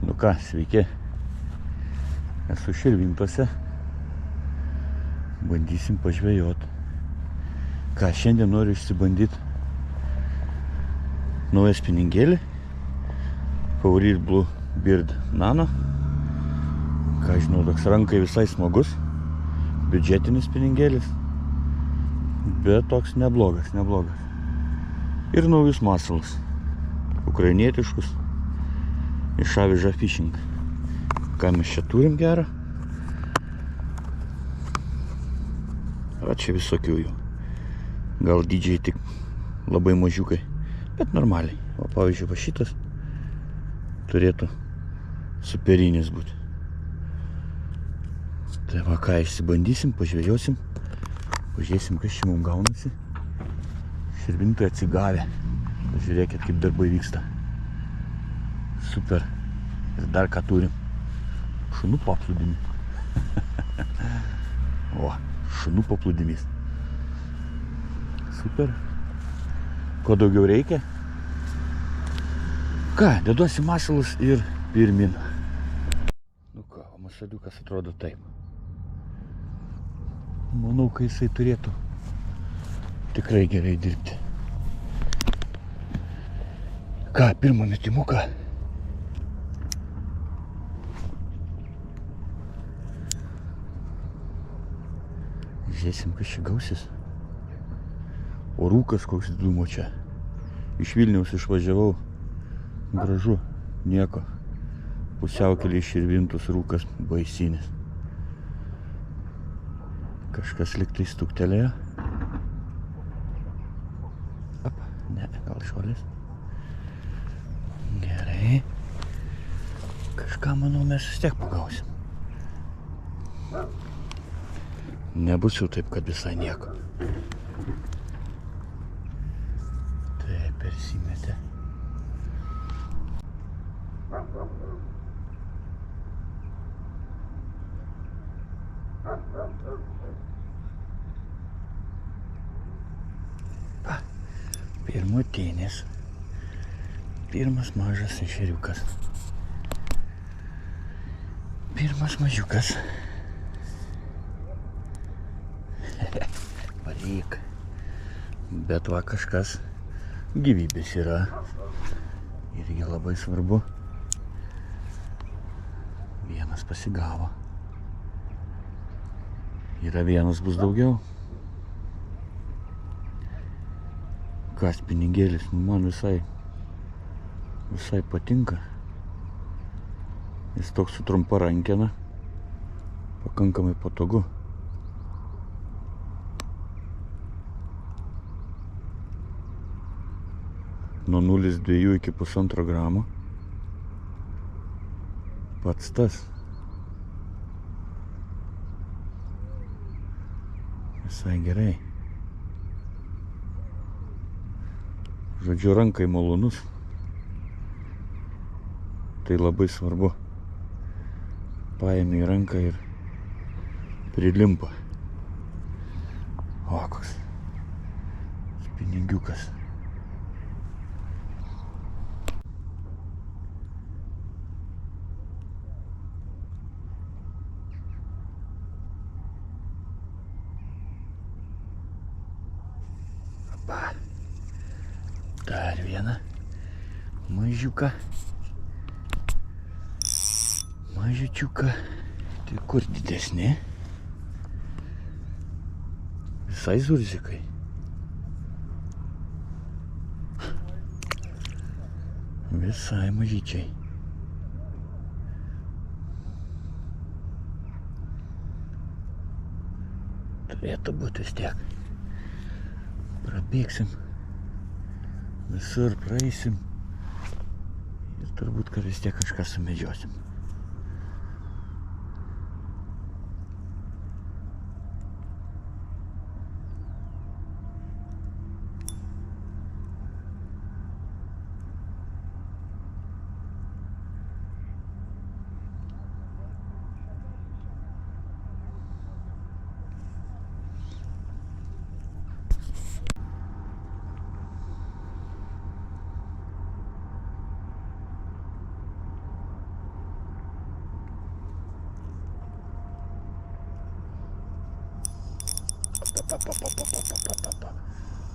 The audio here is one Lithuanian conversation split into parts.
Nu ką, sveiki. Esu Širvintose. Bandysim pažvejot. Ką, šiandien noriu išsibandyti naują spiningėlį. Favorite Blue Beard Nano. Ką žinau, toks rankai visai smagus. Biudžetinis spiningėlis. Bet toks neblogas. Ir naujus masalus. Ukrainietiškus. Iš Aviža Fishing. Ką mes čia turim gerą? O čia visokių jų. Gal dydžiai tik labai mažiukai, bet normaliai. O pavyzdžiui, va šitas turėtų superinis būti. Tai va ką, išsibandysim, pažvėjosim. Pažiūrėsim, kas čia mums gaunasi. Širvintai atsigavę. Žiūrėkit, kaip darbai vyksta. Super. Ir dar ką turim. Šunų paplūdimį. O, šunų paplūdimys. Super. Ko daugiau reikia? Ką, deduosi masalus ir pirmin. Nu ką, o masaliukas atrodo taip. Manau, kai jisai turėtų tikrai gerai dirbti. Ką, pirmą metimuką? Žiūrėsim, kas čia gausis. O rūkas koks dūmo čia. Iš Vilniaus išvažiavau. Gražu, nieko. Pusiaukelį iš Širvintos rūkas baisinis. Kažkas liktai stuktelėjo. Op, ne, gal šuolis. Gerai. Kažką, manau, mes vis tiek pagausim. Nebus jau taip, kad visai nieko. Taip, persimetė. Pirmutinis. Pirmas mažas ešeriukas. Pirmas mažiukas. Varyk. Bet va kažkas gyvybės yra. Irgi labai svarbu. Vienas pasigavo. Yra vienas, bus daugiau. Ką, spiningėlis, man visai patinka. Jis toks su trumpa rankena. Pakankamai patogu. Nuo 0,2 iki 1,5 gramo. Pats tas. Visai gerai. Žodžiu, rankai malonus. Tai labai svarbu. Paėmė į ranką ir prilimpa. O, koks spiningiukas. Opa. Dar vieną mažiuką. Mažiučiuką. Tai kur didesni? Visai zurzikai. Visai mažyčiai. Turėtų būti vis tiek. Prabėgsim. Visur praeisim. Ir turbūt, kad vis tiek kažką sumedžiosim.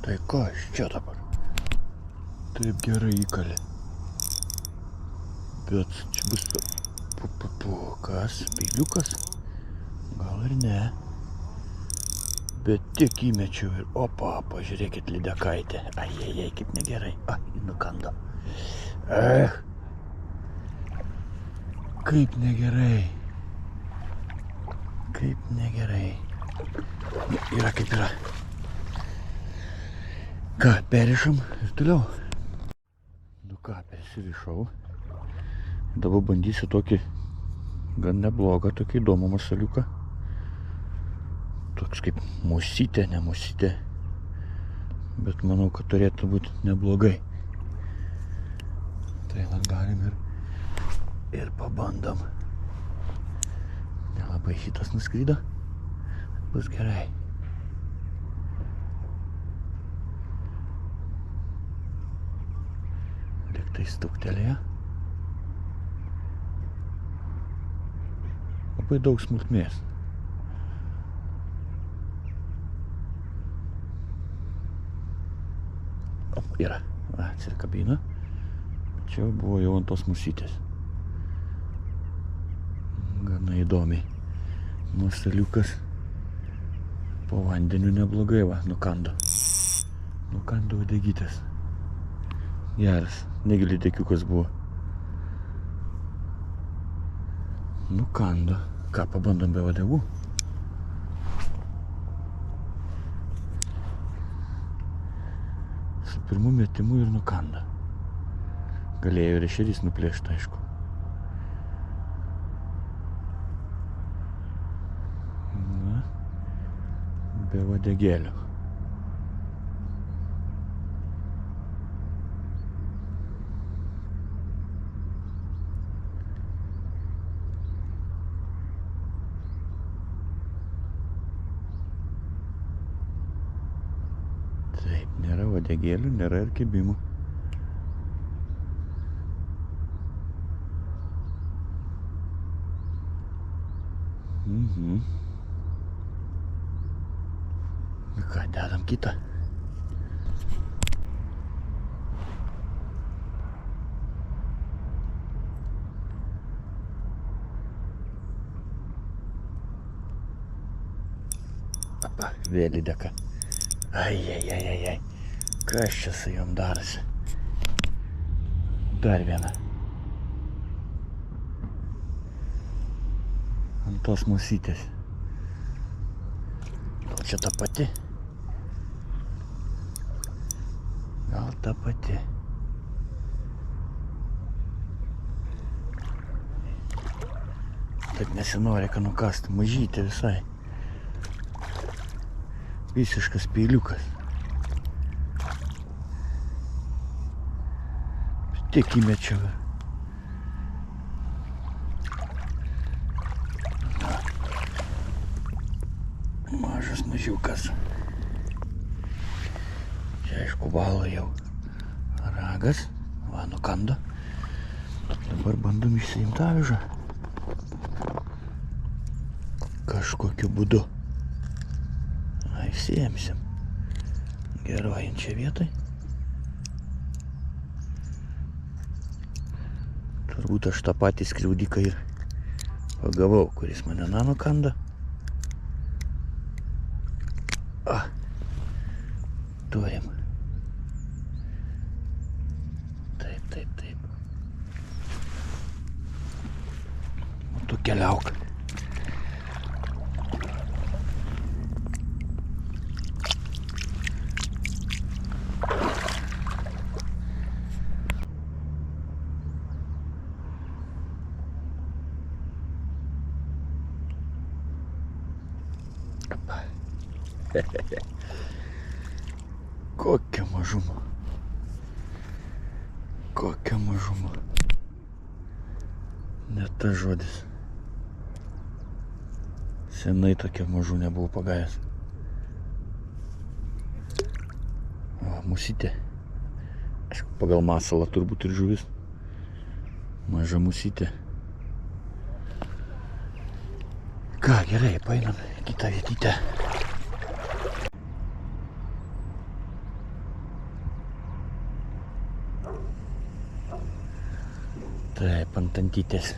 Tai ką iš čia dabar? Taip gerai įkalė. Bet čia bus... Kas? Peiliukas? Gal ir ne. Bet tik įmečiau ir opa, pažiūrėkit lydekaitė. Ai, kaip negerai. Ai, nukando. Kaip negerai. Kaip negerai. Yra kaip yra. Ką, perišam ir toliau. Nu ką, persirišau. Dabar bandysiu tokį gan neblogą, tokį įdomų masaliuką. Toks kaip musytė, ne musytė. Bet manau, kad turėtų būti neblogai. Tai lan galim ir pabandom. Nelabai šitas nuskrydo. Bus gerai. Liktai stuktelėjo. Labai daug smulkmės. Yra. Atsirkabino. Čia buvo jau ant tos musytės. Gana įdomiai. Masaliukas. Po vandeniu neblogai va, nukando. Nukando uodegytės. Geras. Negi lydekiukas buvo. Nukando. Ką, pabandom be uodegų? Su pirmu metimu ir nukanda. Galėjo ir ešerys nuplėšti, aišku. Na, be uodegėlių. Taip, nėra uodegėlių, nėra ir kibimų. Ką, dedam kitą. Apa, vėl lydeka. Ai. Kas čia su jom darosi? Dar viena. Ant tos musytės. Gal čia ta pati? Gal ta pati. Taip nesinori, ką nukasti. Mažytė visai. Visiškas peiliukas. Tik įmečiau. Mažas mažiukas. Čia aišku valo jau ragas. Va, nukando. Dabar bandom išsiimti avižą. Kažkokiu būdu. Įsiemsim gerojančią vietą. Turbūt aš tą patį skriaudiką ir pagavau, kuris mane nukando. Turim. Taip. O tu keliauk. Kokia mažuma. Kokia mažuma. Net tas žodis. Senai tokia mažų nebuvau pagavęs. O, musytė. Aišku, pagal masalą turbūt ir žuvis. Maža musytė. Ką, gerai, painam kitą vietytę. Taip, ant antytės.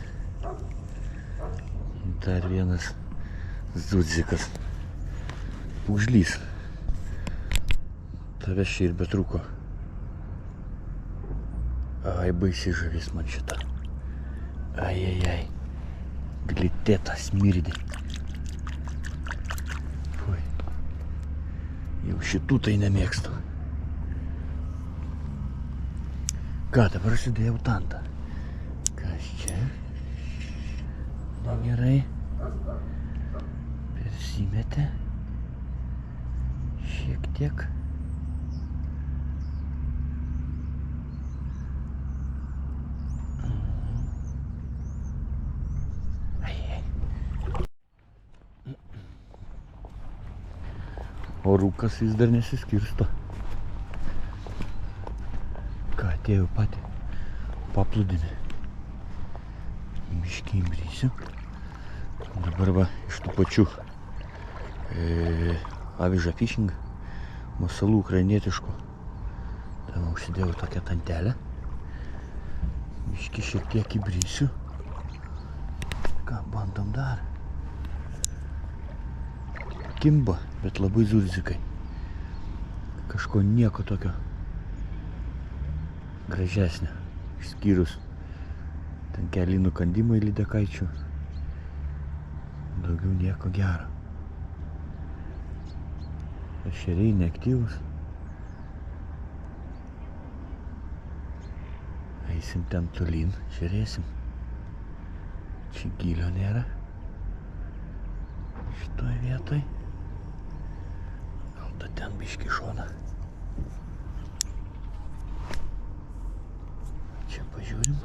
Dar vienas zudzikas. Pūžlys. Tavęs čia ir betrūko. Ai, baisi žuvis man šita. Ai. Glitėta, smirdį. Fui. Jau šitų tai nemėgstu. Ką, dabar užsidėjau tantą. Kas čia? Negerai. Persimetė. Šiek tiek. O rūkas vis dar nesiskirsto. Ką, atėjau patį paplūdimį. Biškį įbrysiu. Dabar va, iš tų pačių aviža fishing, masalų ukrainietiškų. Tam užsidėjau tokią tantelę. Biškį šiek tiek įbrysiu. Ką, bandom dar. Kimba, bet labai zurzikai. Kažko nieko tokio gražesnio, išskyrus ten keli nukandimai lydekaičių. Daugiau nieko gero. Ešeriai neaktyvus. Eisim ten tolyn, žiūrėsim. Čia gylio nėra. Šitoj vietoj. Gal ten biškį šoną. Čia pažiūrim.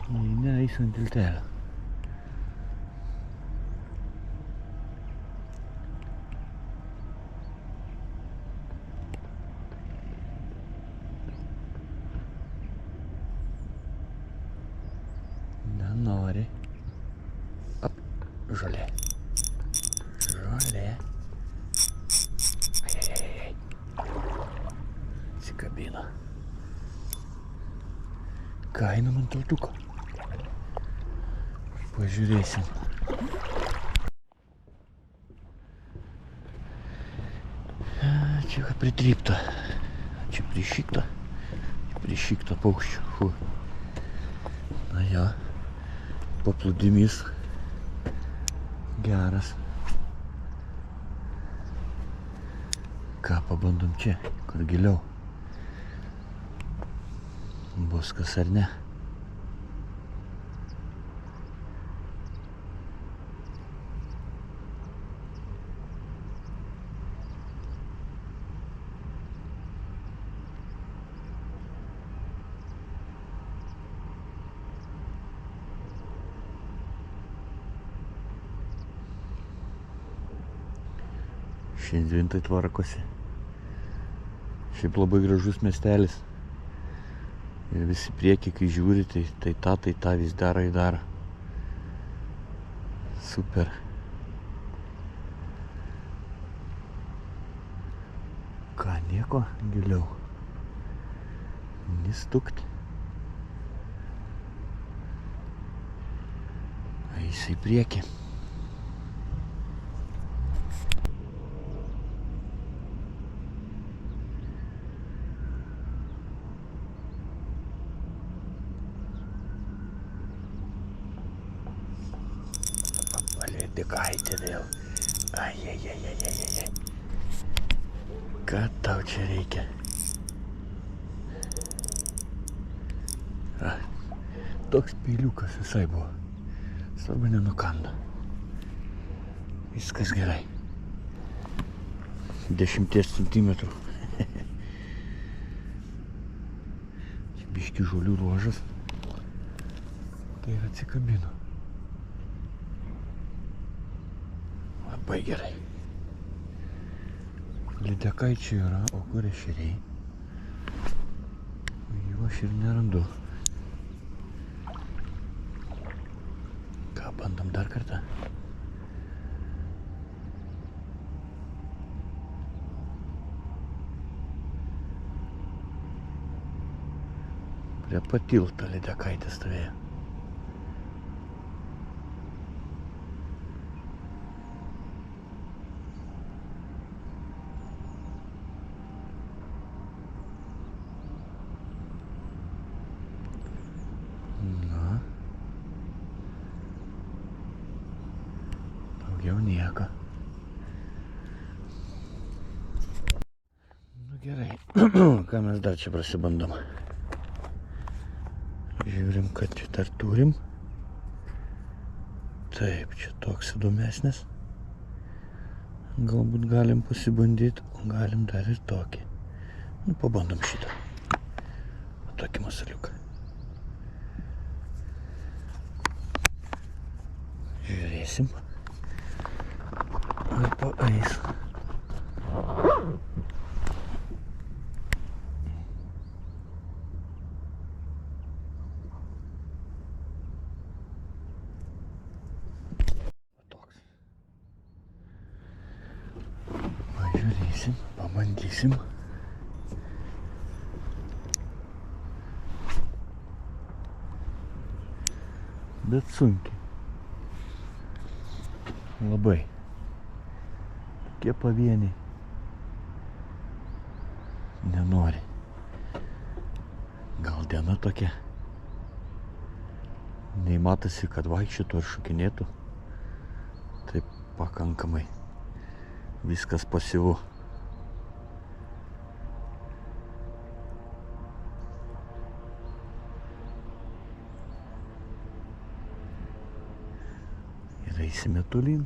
Ne, eisiu ant tiltelio. Nenori. Ap, žolė. Žolė. Ai. Atsikabino. Ką, einam ant tiltuko. Pažiūrėsim. Čia ką pritrypta. Čia prišikta paukščių. Fu. Na jo, paplūdimys geras. Ką, pabandom čia, kur giliau. Bus kas ar ne. Šiandien tai tvarkosi. Šiaip labai gražus miestelis. Ir visi prieki, kai žiūri, tai tą vis daro. Super. Ką, nieko giliau. Nestukt. Eisi į priekį. Lydekaitė vėl. Ai. Ką tau čia reikia? Toks peiliukas visai buvo. Svarbu nenukando. Viskas gerai. 10 centimetrų. Biški žolių ruožas. Tai ir atsikabino. Labai gerai. Lydekaičiai yra, o kur ešeriai? Jų aš ir nerandu. Ką, bandom dar kartą? Prie patilto lydekaitė stovėjo. Na. Daugiau nieko. Nu gerai. Ką mes dar čia prasibandom? Žiūrim, kad čia dar turim. Taip, čia toks įdomesnis. Galbūt galim pasibandyti, o galim dar ir tokį. Nu, pabandom šitą. Tokį masaliuką. Žiūrėsim. Ar paeis. Pažiūrėsim, pabandysim. Bet sunkiai. Labai. Tokie pavieniai. Nenori. Gal diena tokia. Nei matosi, kad vaikščiotų ar šokinėtų. Taip pakankamai. Viskas pasyvu. Ir eisime tolyn.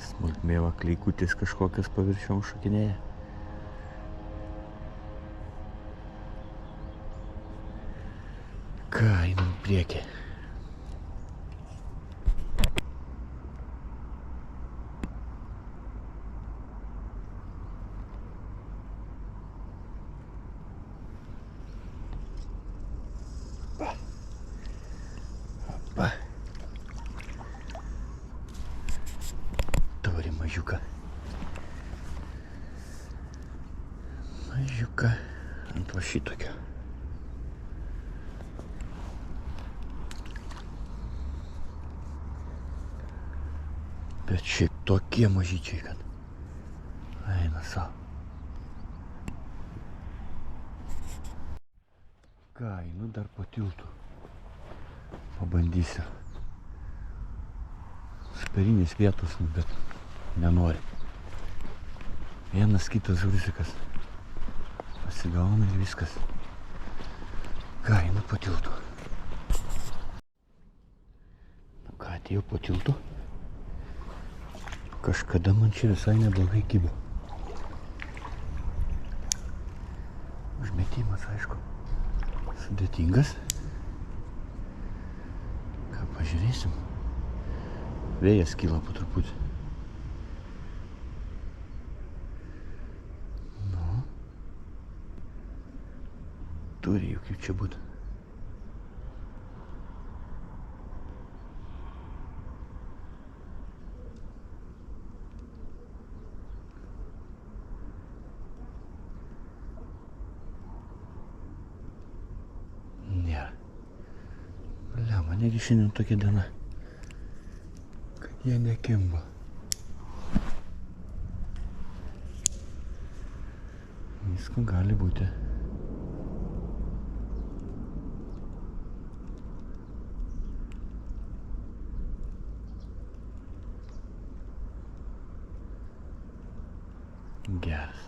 Smulkmėva kleikutis kažkokias paviršiom šokinėja. Ką, einam priekį. Opa. Turi mažiuką. Mažiuką ant va šitokio. Bet šiaip tokie mažyčiai, kad eina savo. Ką, einu dar po tiltu. Pabandysiu. Superinės vietos, bet nenori. Vienas kitas žurzikas pasigauna ir viskas. Ką, einu po tiltu. Nu ką, atėjau po tiltu. Kažkada man čia visai neblogai kibo. Užmetimas, aišku, sudėtingas. Ką, pažiūrėsim. Vėjas kyla po truputį. Nu. Turi jau kaip čia būt. Negi šiandien tokia diena, kad jie nekimba. Visko gali būti. Geras.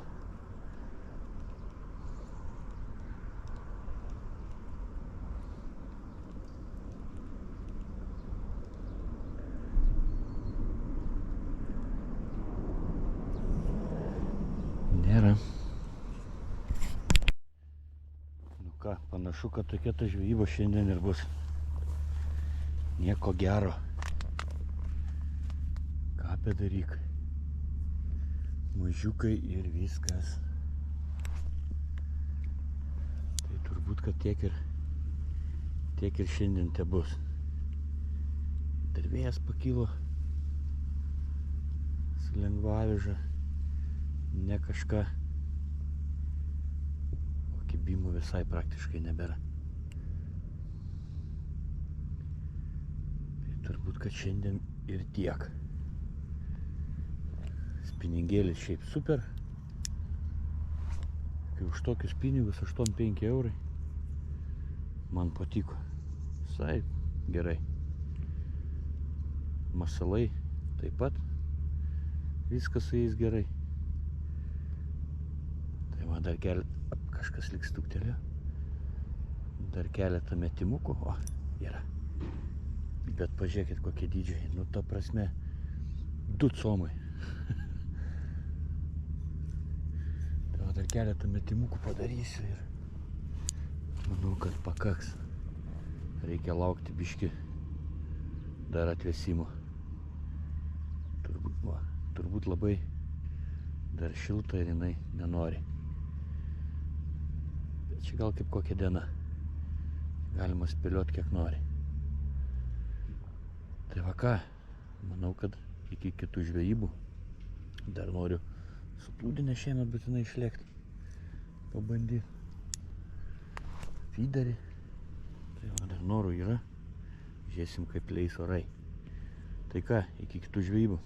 Nėra. Nu ką, panašu, kad tokia ta žvejyba šiandien ir bus. Nieko gero. Ką padaryk. Mažiukai ir viskas. Tai turbūt, kad tiek ir šiandien te bus. Dar vėjas pakilo. Su lengva aviža. Ne kažką Kibimų visai praktiškai nebėra. Tai turbūt, kad šiandien ir tiek. Spiningėlis šiaip super. Kai už tokius pinigus 8-5 eurai. Man patiko. Visai gerai. Masalai taip pat. Viskas su jais gerai. Tai man dar kažkas liks stuktelio. Dar keletą metimukų. O, yra. Bet pažiūrėkit kokie dydžiai. Nu, ta prasme, 2 comai. Tai dar keletą metimukų padarysiu ir manau, kad pakaks. Reikia laukti biškį dar atvėsimo. Turbūt labai dar šilta ir jinai nenori. Bet čia gal kaip kokia diena. Galima spėliot kiek nori. Tai va ką, manau, kad iki kitų žvejybų dar noriu su plūdinė šiemet būtinai išlėkti. Pabandyti. Feederį. Tai va, dar norų yra. Žiūrėsim, kaip leis orai. Tai ką, iki kitų žvejybų.